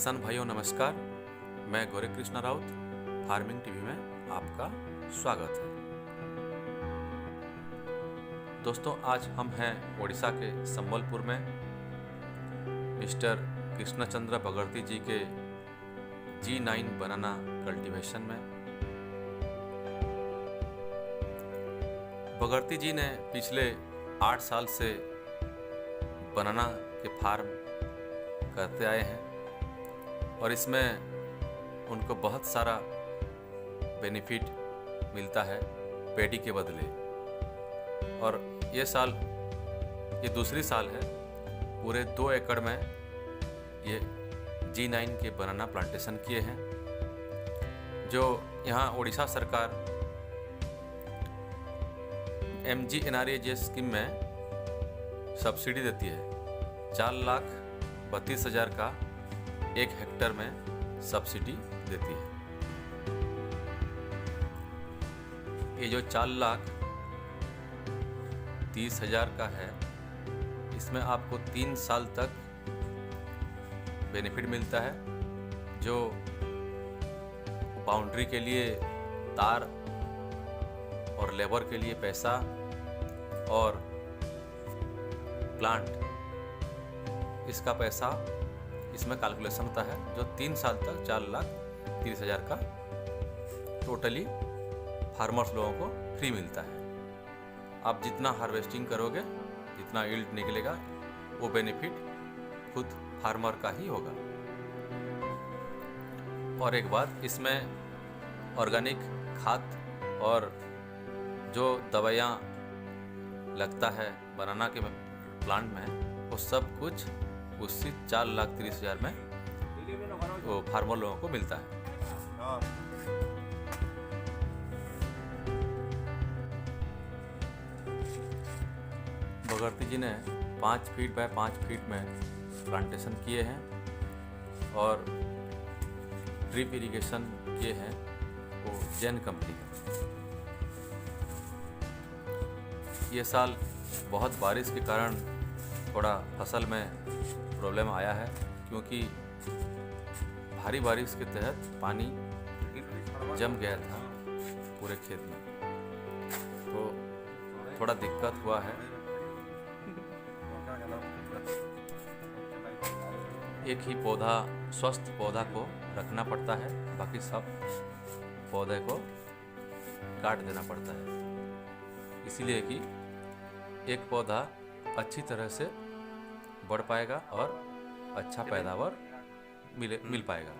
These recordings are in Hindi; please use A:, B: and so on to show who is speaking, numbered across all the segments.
A: किसान भाइयों नमस्कार। मैं गौरी कृष्णा राउत फार्मिंग टीवी में आपका स्वागत है। दोस्तों आज हम हैं ओडिशा के संबलपुर में मिस्टर कृष्णचंद्र बगर्ती जी के G9 बनाना कल्टीवेशन में। बगर्ती जी ने पिछले 8 साल से बनाना के फार्म करते आए हैं और इसमें उनको बहुत सारा बेनिफिट मिलता है पैडी के बदले। और ये दूसरी साल है, पूरे 2 एकड़ में ये G9 के बनाना प्लांटेशन किए हैं, जो यहाँ उड़ीसा सरकार MGNREGA स्कीम में सब्सिडी देती है। 4,32,000 का 1 हेक्टेयर में सब्सिडी देती है। ये जो 4,30,000 का है, इसमें आपको 3 साल तक बेनिफिट मिलता है, जो बाउंड्री के लिए तार और लेबर के लिए पैसा और प्लांट इसका पैसा इसमें कैलकुलेशन होता है, जो 3 साल तक 4,30,000 का टोटली फार्मर्स लोगों को फ्री मिलता है। आप जितना हार्वेस्टिंग करोगे, जितना यील्ड निकलेगा, वो बेनिफिट खुद फार्मर का ही होगा। और एक बात, इसमें ऑर्गेनिक खाद और जो दवाइयाँ लगता है बनाना के प्लांट में, वो सब कुछ उसी 4,30,000 में वो फार्मर लोगों को मिलता है। बगर्ती जी ने 5 फीट बाय 5 फीट में प्लांटेशन किए हैं और ड्रिप इरिगेशन किए हैं, वो जैन कंपनी का। ये साल बहुत बारिश के कारण थोड़ा फसल में प्रॉब्लम आया है, क्योंकि भारी बारिश के तहत पानी जम गया था पूरे खेत में, तो थोड़ा दिक्कत हुआ है। एक ही पौधा, स्वस्थ पौधा को रखना पड़ता है, बाकी सब पौधे को काट देना पड़ता है, इसीलिए कि एक पौधा अच्छी तरह से बढ़ पाएगा और अच्छा पैदावार मिल पाएगा।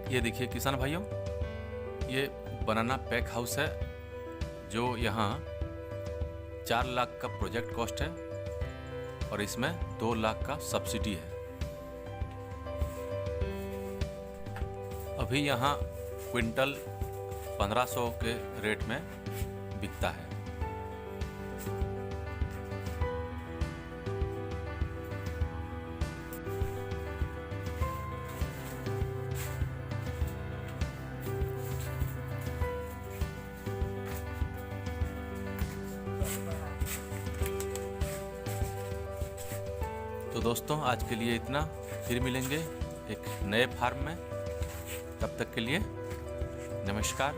A: ये देखिए किसान भाइयों, ये बनाना पैक हाउस है, जो यहाँ 4 लाख का प्रोजेक्ट कॉस्ट है और इसमें 2 लाख का सब्सिडी है। अभी यहाँ क्विंटल 1500 के रेट में बिकता है। तो दोस्तों आज के लिए इतना, फिर मिलेंगे एक नए फार्म में। तब तक के लिए नमस्कार।